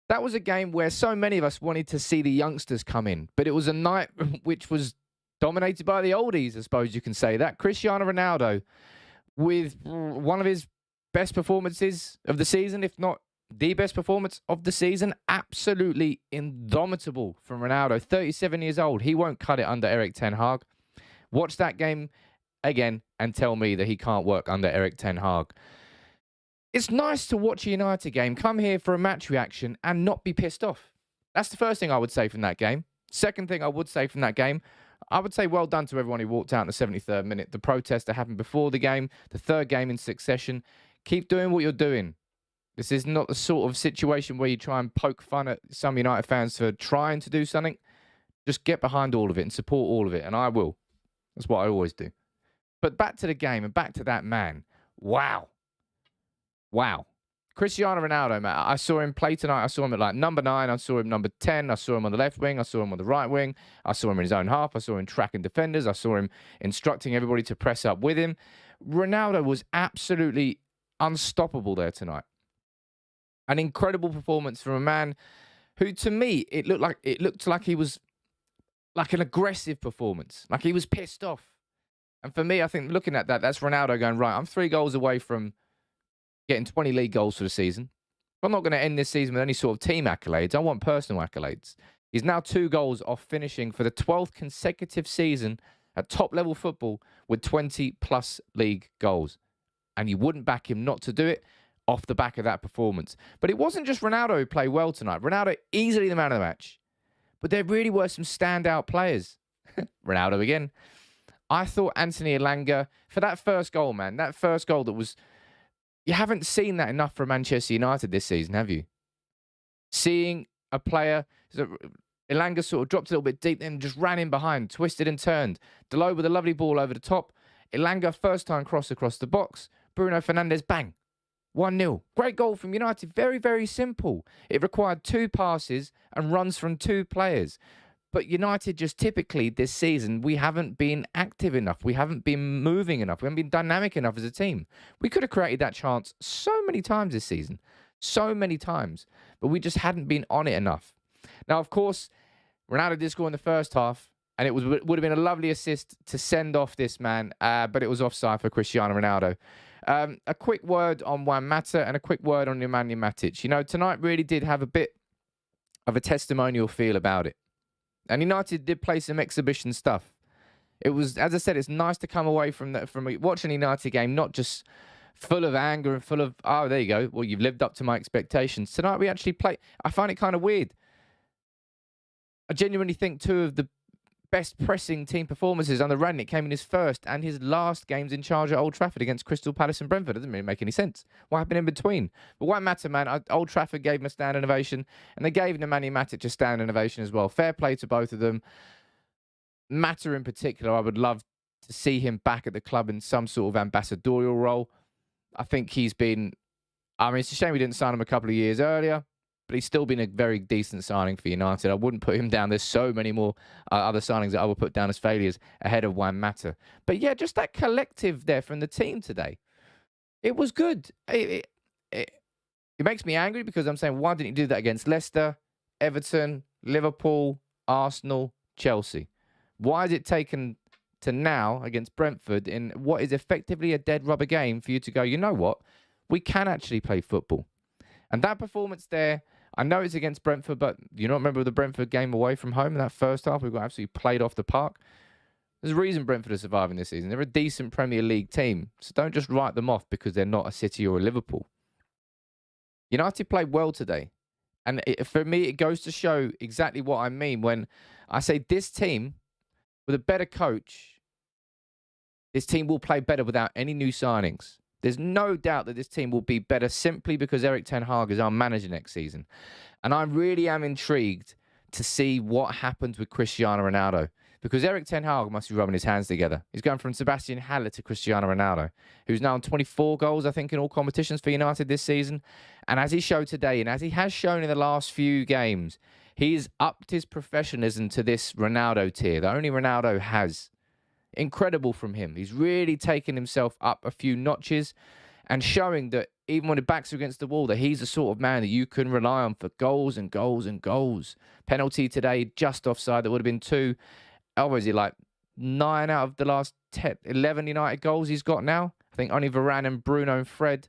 That was a game where so many of us wanted to see the youngsters come in, but it was a night which was dominated by the oldies, I suppose you can say that. Cristiano Ronaldo, with one of his best performances of the season, if not the best performance of the season, absolutely indomitable from Ronaldo. 37 years old. He won't cut it under Erik ten Hag. Watch that game again and tell me that he can't work under Erik ten Hag. It's nice to watch a United game, come here for a match reaction and not be pissed off. That's the first thing I would say from that game. Second thing I would say from that game, I would say well done to everyone who walked out in the 73rd minute. The protest that happened before the game, the third game in succession. Keep doing what you're doing. This is not the sort of situation where you try and poke fun at some United fans for trying to do something. Just get behind all of it and support all of it, and I will. That's what I always do. But back to the game and back to that man. Wow. Wow. Cristiano Ronaldo, man. I saw him play tonight. I saw him at like number 9. I saw him number 10. I saw him on the left wing. I saw him on the right wing. I saw him in his own half. I saw him tracking defenders. I saw him instructing everybody to press up with him. Ronaldo was absolutely unstoppable there tonight. An incredible performance from a man who, to me, it looked like he was like an aggressive performance. Like he was pissed off. And for me, I think looking at that, that's Ronaldo going, right, I'm 3 goals away from getting 20 league goals for the season. I'm not going to end this season with any sort of team accolades. I want personal accolades. He's now 2 goals off finishing for the 12th consecutive season at top-level football with 20-plus league goals. And you wouldn't back him not to do it off the back of that performance. But it wasn't just Ronaldo who played well tonight. Ronaldo, easily the man of the match. But there really were some standout players. Ronaldo again. I thought Anthony Elanga, for that first goal, man, that first goal that was... You haven't seen that enough from Manchester United this season, have you? Seeing a player, Elanga sort of dropped a little bit deep, then just ran in behind, twisted and turned. Dalot with a lovely ball over the top. Elanga, first time cross across the box. Bruno Fernandes, bang. 1-0. Great goal from United. Very, very simple. It required 2 passes and runs from 2 players. But United just typically this season, we haven't been active enough. We haven't been moving enough. We haven't been dynamic enough as a team. We could have created that chance so many times this season. So many times. But we just hadn't been on it enough. Now, of course, Ronaldo did score in the first half. And it would have been a lovely assist to send off this man. But it was offside for Cristiano Ronaldo. A quick word on Juan Mata and a quick word on Nemanja Matic. You know, tonight really did have a bit of a testimonial feel about it. And United did play some exhibition stuff. It was, as I said, it's nice to come away from watching a United game, not just full of anger and full of, oh, there you go. Well, you've lived up to my expectations. Tonight we actually played. I find it kind of weird. I genuinely think 2 of the best pressing team performances under Rangnick came in his first and his last games in charge at Old Trafford against Crystal Palace and Brentford. It doesn't really make any sense. What happened in between? But what matter, man? Old Trafford gave him a standing ovation, and they gave Nemanja Matic a standing ovation as well. Fair play to both of them. Mata in particular, I would love to see him back at the club in some sort of ambassadorial role. I think he's been... I mean, it's a shame we didn't sign him a couple of years earlier, but he's still been a very decent signing for United. I wouldn't put him down. There's so many more other signings that I would put down as failures ahead of Juan Mata. But yeah, just that collective there from the team today. It was good. It makes me angry because I'm saying, why didn't you do that against Leicester, Everton, Liverpool, Arsenal, Chelsea? Why is it taken to now against Brentford in what is effectively a dead rubber game for you to go, you know what? We can actually play football. And that performance there, I know it's against Brentford, but you not remember the Brentford game away from home in that first half? We got absolutely played off the park. There's a reason Brentford are surviving this season. They're a decent Premier League team. So don't just write them off because they're not a City or a Liverpool. United played well today. And for me, it goes to show exactly what I mean when I say this team, with a better coach, this team will play better without any new signings. There's no doubt that this team will be better simply because Erik ten Hag is our manager next season. And I really am intrigued to see what happens with Cristiano Ronaldo. Because Erik ten Hag must be rubbing his hands together. He's going from Sebastian Haller to Cristiano Ronaldo, who's now on 24 goals, I think, in all competitions for United this season. And as he showed today, and as he has shown in the last few games, he's upped his professionalism to this Ronaldo tier that only Ronaldo has. Incredible from him. He's really taken himself up a few notches and showing that even when the backs are against the wall, that he's the sort of man that you can rely on for goals and goals and goals. Penalty today, just offside. That would have been 2. Oh, is he like 9 out of the last 11 United goals he's got now? I think only Varane and Bruno and Fred.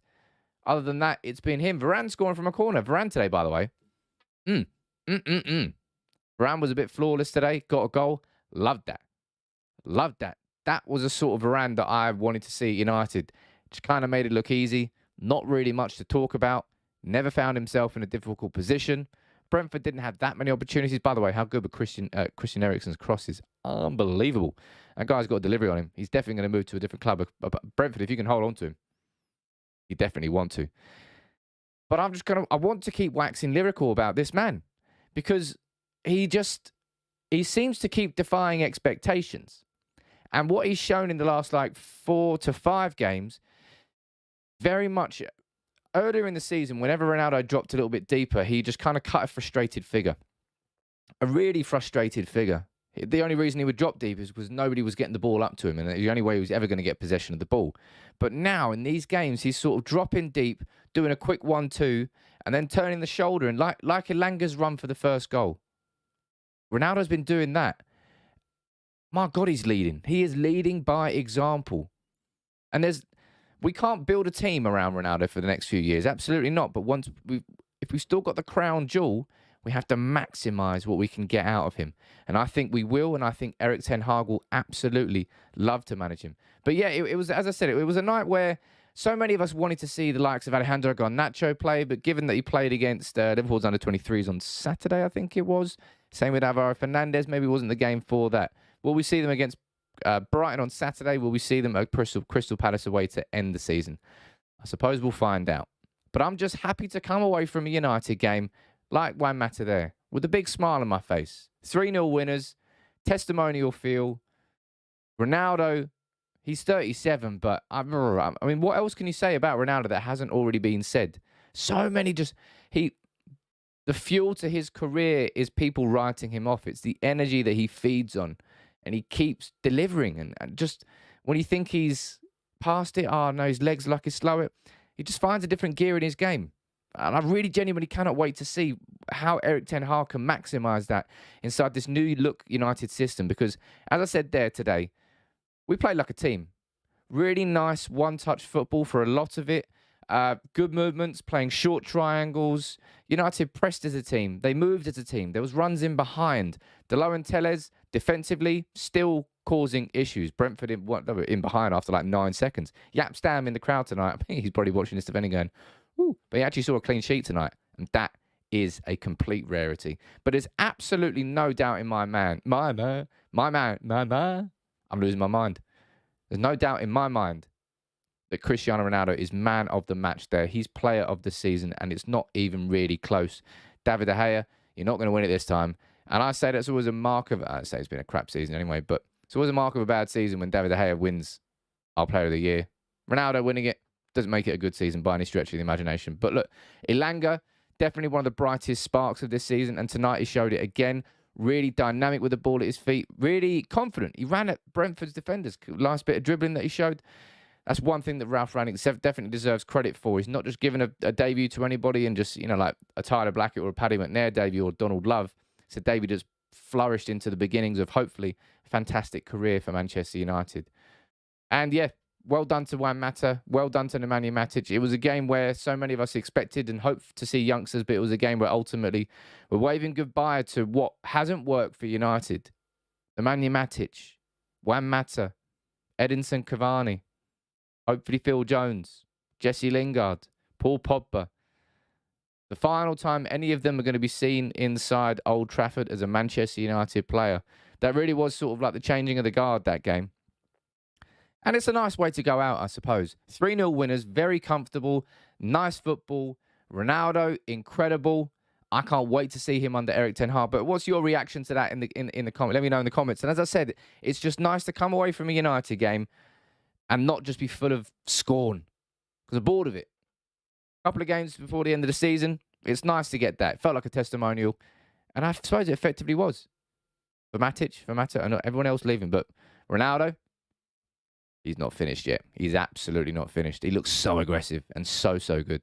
Other than that, it's been him. Varane scoring from a corner. Varane today, by the way. Varane was a bit flawless today. Got a goal. Loved that. Loved that. That was a sort of Varane that I wanted to see at United. Just kind of made it look easy. Not really much to talk about. Never found himself in a difficult position. Brentford didn't have that many opportunities. By the way, how good were Christian Eriksen's crosses? Unbelievable. That guy's got a delivery on him. He's definitely going to move to a different club. But Brentford, if you can hold on to him, you definitely want to. But I want to keep waxing lyrical about this man because he seems to keep defying expectations. And what he's shown in the last 4 to 5 games, very much earlier in the season, whenever Ronaldo dropped a little bit deeper, he just kind of cut a frustrated figure. A really frustrated figure. The only reason he would drop deep is because nobody was getting the ball up to him, and the only way he was ever going to get possession of the ball. But now, in these games, he's sort of dropping deep, doing a quick 1-2, and then turning the shoulder, and like Elanga's run for the first goal. Ronaldo's been doing that. My God, he's leading. He is leading by example. And we can't build a team around Ronaldo for the next few years. Absolutely not. But if we've still got the crown jewel, we have to maximize what we can get out of him. And I think we will, and I think Erik ten Hag will absolutely love to manage him. But yeah, it was, as I said, it was a night where so many of us wanted to see the likes of Alejandro Garnacho play, but given that he played against Liverpool's under-23s on Saturday, I think it was, same with Alvaro Fernandez, maybe it wasn't the game for that. Will we see them against Brighton on Saturday? Will we see them at Crystal Palace away to end the season? I suppose we'll find out. But I'm just happy to come away from a United game like Juan Mata there, with a big smile on my face. 3-0 winners, testimonial feel. Ronaldo, he's 37, but I mean, what else can you say about Ronaldo that hasn't already been said? So many the fuel to his career is people writing him off. It's the energy that he feeds on. And he keeps delivering. And just when you think he's past it, his legs like he's slower, he just finds a different gear in his game. And I really genuinely cannot wait to see how Erik ten Hag can maximise that inside this new look United system. Because, as I said there today, we played like a team. Really nice one-touch football for a lot of it. Good movements, playing short triangles. United pressed as a team. They moved as a team. There was runs in behind. Delo and Telles, defensively, still causing issues. Brentford in behind after 9 seconds. Yap Stam in the crowd tonight. I think he's probably watching this defending going, ooh. But he actually saw a clean sheet tonight. And that is a complete rarity. But there's absolutely no doubt in my man. I'm losing my mind. There's no doubt in my mind that Cristiano Ronaldo is man of the match there. He's player of the season, and it's not even really close. David De Gea, you're not going to win it this time. And I say that's always a mark of... I'd say it's been a crap season anyway, but it's always a mark of a bad season when David De Gea wins our player of the year. Ronaldo winning it doesn't make it a good season by any stretch of the imagination. But look, Elanga, definitely one of the brightest sparks of this season, and tonight he showed it again. Really dynamic with the ball at his feet. Really confident. He ran at Brentford's defenders. Last bit of dribbling that he showed. That's one thing that Ralph Rangnick definitely deserves credit for. He's not just given a debut to anybody and just, like a Tyler Blackett or a Paddy McNair debut or Donald Love. So David has flourished into the beginnings of hopefully a fantastic career for Manchester United. And yeah, well done to Juan Mata. Well done to Nemanja Matic. It was a game where so many of us expected and hoped to see youngsters, but it was a game where ultimately we're waving goodbye to what hasn't worked for United. Nemanja Matic, Juan Mata, Edinson Cavani, hopefully Phil Jones, Jesse Lingard, Paul Pogba. The final time any of them are going to be seen inside Old Trafford as a Manchester United player. That really was sort of like the changing of the guard, that game. And it's a nice way to go out, I suppose. 3-0 winners, very comfortable, nice football. Ronaldo, incredible. I can't wait to see him under Erik ten Hag. But what's your reaction to that in the comment? Let me know in the comments. And as I said, it's just nice to come away from a United game and not just be full of scorn, because I'm bored of it. A couple of games before the end of the season, it's nice to get that. It felt like a testimonial, and I suppose it effectively was. For Matic, and everyone else leaving, but Ronaldo, He's not finished yet. He's absolutely not finished. He looks so aggressive and so good.